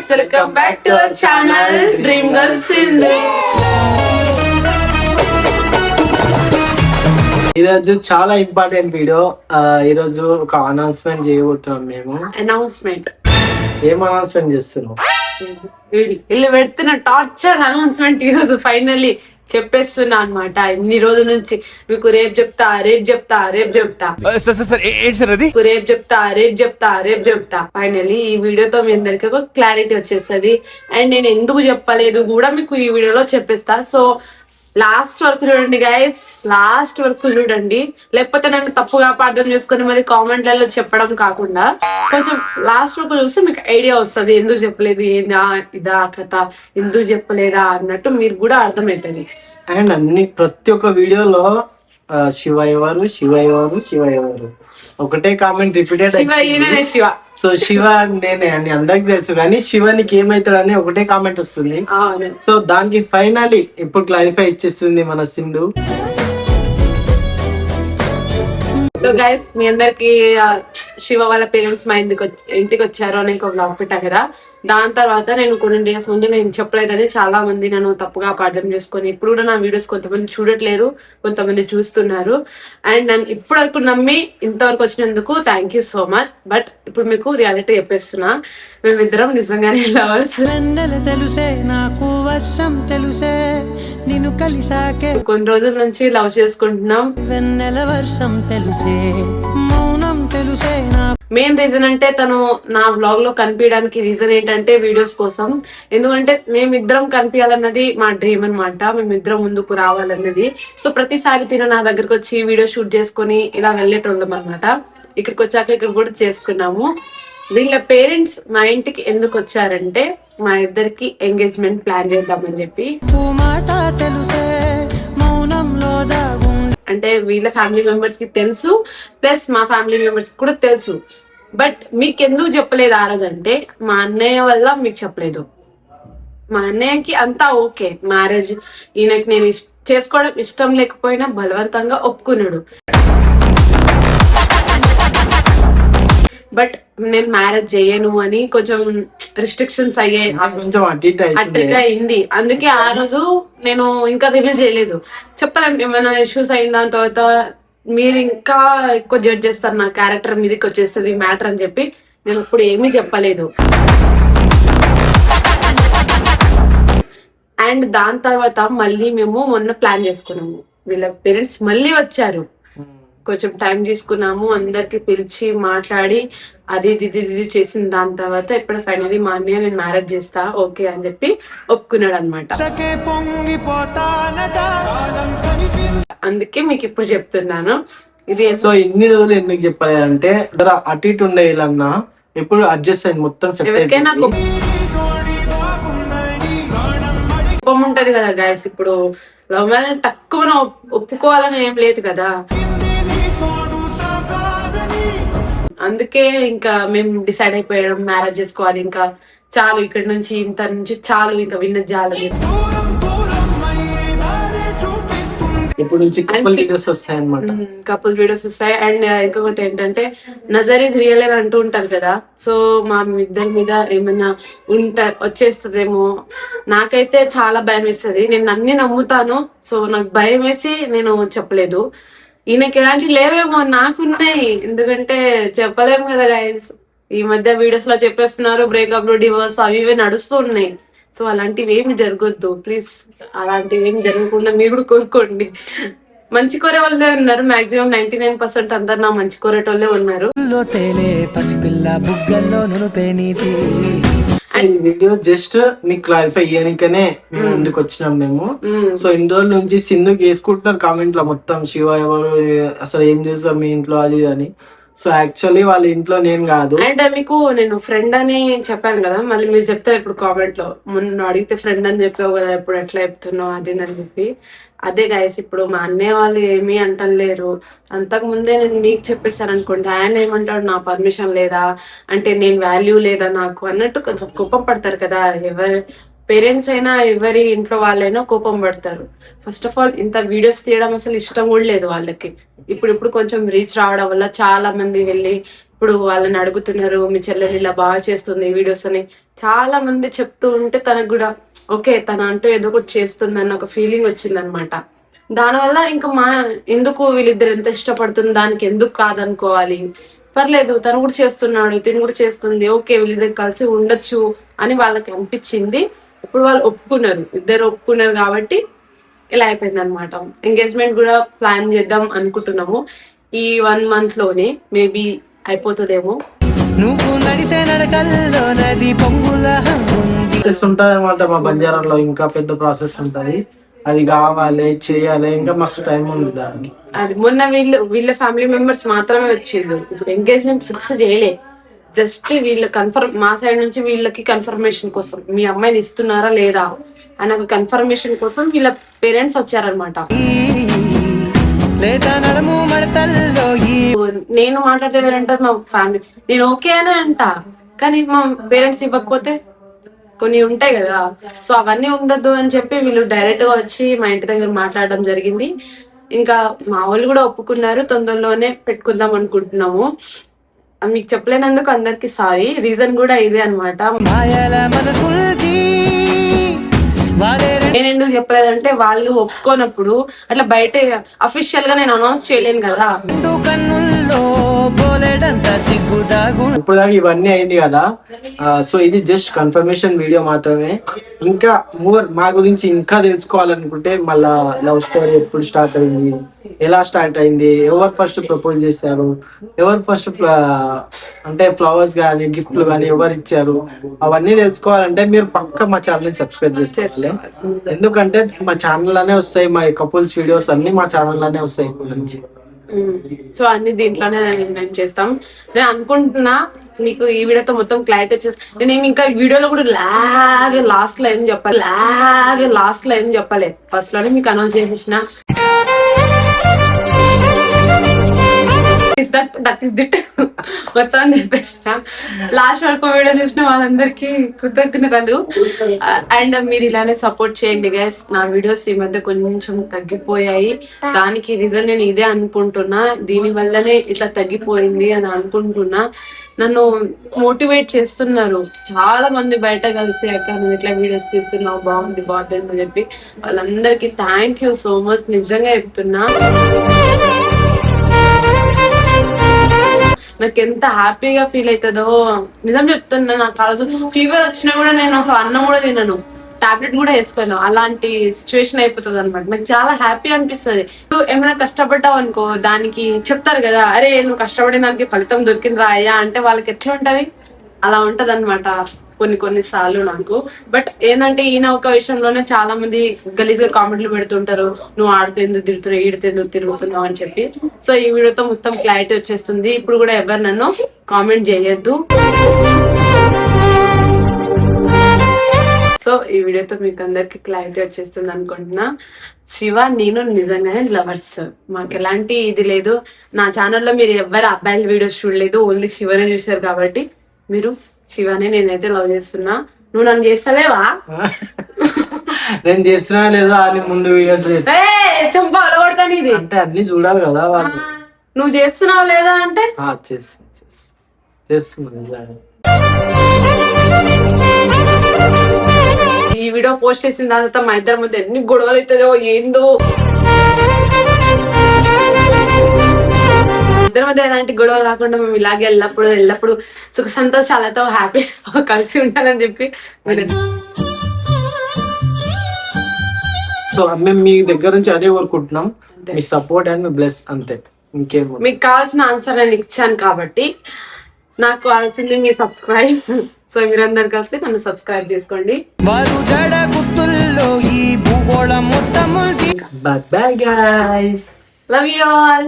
guys, welcome back to our channel Dream Girl Sindhu. ఈరోజు చాలా important video. ఈరోజు ఒక అనౌన్స్మెంట్ చేయబోతున్నాం మేము. అనౌన్స్మెంట్ ఏం అనౌన్స్మెంట్ చేస్తున్నాం? వీళ్ళు పెడుతున్న టార్చర్ అనౌన్స్మెంట్ ఈరోజు ఫైనల్లీ చెప్పేస్తున్నా అనమాట. ఇన్ని రోజుల నుంచి మీకు రేపు చెప్తా ఫైనల్లీ ఈ వీడియోతో మీ అందరికి ఒక క్లారిటీ వచ్చేస్తుంది. అండ్ నేను ఎందుకు చెప్పలేదు కూడా మీకు ఈ వీడియోలో చెప్పేస్తా. సో లాస్ట్ వరకు చూడండి గైస్, లాస్ట్ వరకు చూడండి. లేకపోతే నన్ను తప్పుగా అర్థం చేసుకుని మరి కామెంట్లలో చెప్పడం కాకుండా కొంచెం లాస్ట్ వరకు చూస్తే మీకు ఐడియా వస్తుంది ఎందుకు చెప్పలేదు, ఏందా ఇదా కథ, ఎందుకు చెప్పలేదా అన్నట్టు మీరు కూడా అర్థమవుతుంది. అండ్ ప్రతి ఒక్క వీడియోలో శివ ఎవరు ఒకటే comment repeated. Shiva so Shiva నేనే అని అందరికి తెలుసు, కానీ శివానికి ఏమైతాడని ఒకటే కామెంట్ వస్తుంది. సో దానికి ఫైనల్లీ ఇప్పుడు క్లారిఫై ఇచ్చేస్తుంది మన సింధు. సో గైస్, మీ అందరికి శివ వాళ్ళ పేరెంట్స్ మా ఇంటికి వచ్చారు అని ఒక బ్లాగ్ పెట్టా కదా. దాని తర్వాత నేను కొన్ని డేస్ ముందు నేను చెప్పలేదని చాలా మంది నన్ను తప్పుగా అపార్థం చేసుకొని ఇప్పుడు కూడా నా వీడియోస్ కొంతమంది చూడట్లేరు, కొంతమంది చూస్తున్నారు. అండ్ నన్ను ఇప్పటి వరకు నమ్మి ఇంతవరకు వచ్చినందుకు thank you so much. But ఇప్పుడు మీకు రియాలిటీ చెప్పేస్తున్నా, మేమిద్దరం నిజంగానే లవర్స్. కొన్ని రోజుల నుంచి లవ్ చేసుకుంటున్నాం. మెయిన్ రీజన్ అంటే తను నా వ్లాగ్ లో కనిపించడానికి రీజన్ ఏంటంటే వీడియోస్ కోసం. ఎందుకంటే మేమిద్దరం కనిపించాలన్నది మా డ్రీమ్ అనమాట, మేమిద్దరం ముందుకు రావాలన్నది. సో ప్రతిసారి తిన నా దగ్గరకు వచ్చి వీడియో షూట్ చేసుకుని ఇలా వెళ్ళేటోళ్ళం అనమాట. ఇక్కడికి వచ్చాక ఇక్కడ కూడా చేసుకున్నాము. వీళ్ళ పేరెంట్స్ మా ఇంటికి ఎందుకు వచ్చారంటే మా ఇద్దరికి ఎంగేజ్మెంట్ ప్లాన్ చేద్దామని చెప్పి. అంటే వీళ్ళ ఫ్యామిలీ మెంబర్స్ కి తెలుసు, ప్లస్ మా ఫ్యామిలీ మెంబర్స్ కి కూడా తెలుసు. బట్ మీకు ఎందుకు చెప్పలేదు ఆ రోజు అంటే మా అన్నయ్య వల్ల మీకు చెప్పలేదు. మా అన్నయ్యకి అంతా ఓకే, మ్యారేజ్ ఈయనకి నేను చేసుకోవడం ఇష్టం లేకపోయినా బలవంతంగా ఒప్పుకున్నాడు. బట్ నేను మ్యారేజ్ చేయను అని కొంచెం రిస్ట్రిక్షన్స్ అయ్యాయి, అట్లా అయింది. అందుకే ఆ రోజు నేను ఇంకా రివీల్ చేయలేదు. చెప్పలేం ఏమైనా ఇష్యూస్ అయిన దాని తర్వాత మీరు ఇంకా ఎక్కువ జడ్జ్ చేస్తారు, నా క్యారెక్టర్ మీదకి వచ్చేస్తుంది మ్యాటర్ అని చెప్పి నేను ఇప్పుడు ఏమీ చెప్పలేదు. అండ్ దాని తర్వాత మళ్ళీ మేము మొన్న ప్లాన్ చేసుకున్నాము. వీళ్ళ పేరెంట్స్ మళ్ళీ వచ్చారు, కొంచెం టైం తీసుకున్నాము, అందరికి పిలిచి మాట్లాడి అది ఇది చేసిన దాని తర్వాత ఇప్పుడు ఫైనలీ మా అన్నయ్య నేను మ్యారేజ్ చేస్తా ఓకే అని చెప్పి ఒప్పుకున్నాడు అనమాట. అందుకే మీకు ఇప్పుడు చెప్తున్నాను ఇది. సో ఇన్ని రోజులు ఎందుకు చెప్పలేదంటే అటు ఇటు ఉండేయాలన్నా ఎప్పుడు అడ్జస్ట్ అయింది మొత్తం. ఎవరికైనా కోపం ఉంటది కదా గైస్. ఇప్పుడు లవ్ మ్యారేజ్ తక్కువ ఒప్పుకోవాలని ఏం లేదు కదా. అందుకే ఇంకా మేము డిసైడ్ అయిపోయాం మ్యారేజ్ చేసుకోవాలి, ఇంకా చాలు ఇక్కడ నుంచి ఇంత నుంచి చాలు, ఇంకా విన్న చాలు. ఇప్పుడు నుంచి కపుల్ వీడియోస్ వస్తాయి అన్నమాట, కపుల్ వీడియోస్ వస్తాయి. అండ్ ఇంకొకటి ఏంటంటే నజర్ ఈజ్ రియల్ అని అంటూ ఉంటారు కదా. సో మా ఇద్దరి మీద ఏమైనా వచ్చేస్తుందేమో, నాకైతే చాలా భయం వేస్తుంది. నేను అన్ని నమ్ముతాను, సో నాకు భయం వేసి నేను చెప్పలేదు. ఈయనకి ఎలాంటి లేవేమో, నాకున్నాయి. ఎందుకంటే చెప్పలేము కదా గైస్. ఈ మధ్య వీడియోస్ లో చెప్పేస్తున్నారు బ్రేకప్ లో డివోర్స్ అవి ఇవి నడుస్తూ ఉన్నాయి. సో అలాంటివి ఏమి జరగొద్దు ప్లీజ్, అలాంటివి ఏమి జరగకుండా మీరు కూడా కోరుకోండి. మంచి కోరే వాళ్ళే ఉన్నారు, మాక్సిమం 99% అందరు నా మంచి కోరేటోళ్ళే ఉన్నారు. ఈ వీడియో జస్ట్ మీకు క్లారిఫై అయ్యానికనే మేము ముందుకు వచ్చినాం మేము. సో ఇన్ని రోజుల నుంచి సింధుకి వేసుకుంటున్నారు కామెంట్ లో మొత్తం, శివ ఎవరు, అసలు ఏం చేస్తారు మీ ఇంట్లో అది అని. సో యాక్చువల్లీ వాళ్ళ ఇంట్లో నేను కాదు. అండ్ మీకు నేను ఫ్రెండ్ అని చెప్పాను కదా, మళ్ళీ మీరు చెప్తారు ఇప్పుడు కామెంట్ లో, మొన్న అడిగితే ఫ్రెండ్ అని చెప్పావు కదా, ఇప్పుడు ఎట్లా చెప్తున్నావు అది అని చెప్పి. అదే గైస్, ఇప్పుడు మా అన్నయ్య వాళ్ళు ఏమీ అంటలేరు. అంతకు ముందే నేను మీకు చెప్పేస్తాను అనుకోండి, ఆయన ఏమంటాడు నా పర్మిషన్ లేదా అంటే నేను వాల్యూ లేదా నాకు అన్నట్టు కొంచెం కోపం పడతారు కదా. ఎవరి పేరెంట్స్ అయినా ఎవరి ఇంట్లో వాళ్ళైనా కోపం పడతారు. ఫస్ట్ ఆఫ్ ఆల్ ఇంత వీడియోస్ తీయడం అసలు ఇష్టం కూడా లేదు వాళ్ళకి. ఇప్పుడు కొంచెం రీచ్ రావడం వల్ల చాలా మంది వెళ్ళి ఇప్పుడు వాళ్ళని అడుగుతున్నారు, మీ చెల్లెలు ఇలా బాగా చేస్తుంది వీడియోస్ అని చాలా మంది చెప్తూ ఉంటే తనకు కూడా ఓకే తన అంటూ ఏదో ఒకటి చేస్తుంది అన్న ఒక ఫీలింగ్ వచ్చింది అనమాట. దానివల్ల ఇంకా ఎందుకు వీళ్ళిద్దరు ఎంత ఇష్టపడుతుంది దానికి ఎందుకు కాదనుకోవాలి, పర్లేదు తను కూడా చేస్తున్నాడు తిను కూడా చేస్తుంది, ఓకే వీళ్ళిద్దరు కలిసి ఉండొచ్చు అని వాళ్ళకి అనిపించింది. ఇప్పుడు వాళ్ళు ఒప్పుకున్నారు, ఇద్దరు ఒప్పుకున్నారు కాబట్టి ఇలా అయిపోయింది అనమాట. ఎంగేజ్మెంట్ కూడా ప్లాన్ చేద్దాం అనుకుంటున్నాము ఈ 1 month లోనే, మేబీ అయిపోతుందేమో. నువ్వు నడిసే నడకల్లో నది పొంగుల ప్రాసెస్ ఉంటుంది అనమాట. మా బంజారాలో ఇంకా పెద్ద ప్రాసెస్ ఉంటది, అది కావాలి చేయాలి, ఇంకా మస్తు టైం ఉంది దానికి. అది మొన్న వీళ్ళ ఫ్యామిలీ మెంబర్స్ మాత్రమే వచ్చిండ్రు, ఇప్పుడు ఎంగేజ్మెంట్ ఫిక్స్ చేయలే, జస్ట్ వీళ్ళ మా సైడ్ నుంచి వీళ్ళకి కన్ఫర్మేషన్ కోసం మీ అమ్మాయిని ఇస్తున్నారా లేదా అని ఒక కన్ఫర్మేషన్ కోసం వీళ్ళ పేరెంట్స్ వచ్చారనమాట. నేను మాట్లాడితే వేరంటారు మా ఫ్యామిలీ, నేను ఓకే అనే అంట, కానీ మా పేరెంట్స్ ఇవ్వకపోతే కొన్ని ఉంటాయి కదా, సో అవన్నీ ఉండద్దు అని చెప్పి వీళ్ళు డైరెక్ట్ గా వచ్చి మా ఇంటి దగ్గర మాట్లాడడం జరిగింది. ఇంకా మా వాళ్ళు కూడా ఒప్పుకున్నారు, తొందరలోనే పెట్టుకుందాం అనుకుంటున్నాము. మీకు చెప్పలేనందుకు అందరికి సారీ, రీజన్ కూడా ఇదే అనమాట. నేను ఎందుకు చెప్పలేదంటే వాళ్ళు ఒప్పుకోనప్పుడు అట్లా బయట అఫీషియల్ గా నేను అనౌన్స్ చేయలేను కదా. ఇప్పుడు దాకా ఇవన్నీ అయింది కదా, సో ఇది జస్ట్ కన్ఫర్మేషన్ వీడియో మాత్రమే. ఇంకా మా గురించి ఇంకా తెలుసుకోవాలనుకుంటే మళ్ళా లవ్ స్టోరీ ఎప్పుడు స్టార్ట్ అయింది, ఎలా స్టార్ట్ అయింది, ఎవరు ఫస్ట్ ప్రపోజ్ చేశారు, ఎవరు ఫస్ట్ అంటే ఫ్లవర్స్ కానీ గిఫ్ట్లు కానీ ఎవరు ఇచ్చారు, అవన్నీ తెలుసుకోవాలంటే మీరు పక్క మా ఛానల్ ని సబ్స్క్రైబ్ చేసుకోవాలి. ఎందుకంటే మా ఛానల్ లోనే వస్తాయి, మా కపుల్స్ వీడియోస్ అన్ని మా ఛానల్ లోనే వస్తాయి ఇప్పటి నుంచి. సో అన్ని దీంట్లోనే మేము చేస్తాం. నేను అనుకుంటున్నా మీకు ఈ వీడియోతో మొత్తం క్లారిటీ వచ్చేసి, నేను ఇంకా వీడియోలో కూడా లాస్ట్ లో ఏం చెప్పలే, ఫస్ట్ లోనే మీకు అనౌన్స్ చేసేసిన. దట్ ఇస్ దిట్ మొత్తం చెప్పేసిన. లాస్ట్ వరకు వీడియో చూసిన వాళ్ళందరికీ కృతజ్ఞతలు. అండ్ మీరు ఇలానే సపోర్ట్ చేయండి గైస్. నా వీడియోస్ ఈ మధ్య కొంచెం తగ్గిపోయాయి, దానికి రీజన్ నేను ఇదే అనుకుంటున్నా, దీని వల్లనే ఇట్లా తగ్గిపోయింది అని అనుకుంటున్నా. నన్ను మోటివేట్ చేస్తున్నారు చాలా మంది బయట కలిసి, అక్క నువ్వు ఇట్లా వీడియోస్ తీస్తున్నావు బాగుంది అని చెప్పి, వాళ్ళందరికీ థ్యాంక్ యూ సో మచ్, నిజంగా చెప్తున్నా. నాకు ఎంత హ్యాపీగా ఫీల్ అవుతుందో నిజం చెప్తున్నా. నాకు కాదు ఫీవర్ వచ్చినా కూడా నేను అసలు అన్నం కూడా తినను, టాబ్లెట్ కూడా వేసుకోను, అలాంటి సిచ్యువేషన్ అయిపోతుంది అనమాట. నాకు చాలా హ్యాపీ అనిపిస్తుంది. నువ్వు ఏమైనా కష్టపడ్డావు అనుకో, దానికి చెప్తారు కదా, అరే నువ్వు కష్టపడిన దానికి ఫలితం దొరికింది రాయ్యా అంటే వాళ్ళకి ఎట్లా ఉంటది, అలా ఉంటది అనమాట కొన్నిసార్లు నాకు. బట్ ఏంటంటే ఈయన ఒక విషయంలోనే చాలా మంది గలీజ్ గా కామెంట్లు పెడుతుంటారు, నువ్వు ఆడుతూ ఎందుకు తిరుగుతున్నావు, ఈడుతూ ఎందుకు తిరుగుతున్నావు అని చెప్పి. సో ఈ వీడియోతో మొత్తం క్లారిటీ వచ్చేస్తుంది. ఇప్పుడు కూడా ఎవరు నన్ను కామెంట్ చేయొద్దు. సో ఈ వీడియోతో మీకు అందరికి క్లారిటీ వచ్చేస్తుంది అనుకుంటున్నా. శివ నేను నిజంగానే లవర్స్, మాకు ఎలాంటి ఇది లేదు. నా ఛానల్లో మీరు ఎవరు అబ్బాయిల వీడియోస్ చూడలేదు, ఓన్లీ శివనే చూసారు కాబట్టి మీరు శివనే నేనైతే లవ్ చేస్తున్నా. నువ్వు నన్ను చేస్తలేవా? నేను చేస్తున్నా లేదా అని ముందు వీడియోస్ చంప అలవడతాను ఇది అంటే అన్ని చూడాలి కదా వాళ్ళు. నువ్వు చేస్తున్నావు లేదా అంటే చేస్తున్నా. ఈ వీడియో పోస్ట్ చేసిన తర్వాత మా ఇద్దరి మధ్య ఎన్ని గొడవలు అవుతుందో ఏందో, ఇద్దరి మధ్య ఎలాంటి గొడవలు రాకుండా మేము ఇలాగే ఎల్లప్పుడు సుఖ సంతోషాలతో హ్యాపీగా కలిసి ఉండాలని చెప్పి సో మేము మీ దగ్గర నుంచి అదే కోరుకుంటున్నాం, మీ సపోర్ట్ అండ్ మీ బ్లెస్, అంతే. ఇంకేం మీకు కావాల్సిన ఆన్సర్ నేను ఇచ్చాను కాబట్టి నాకు కావాల్సింది మీ సబ్స్క్రైబ్. సో మీరందరు కలిసి నన్ను సబ్స్క్రైబ్ చేసుకోండి. Bye guys. Love you all.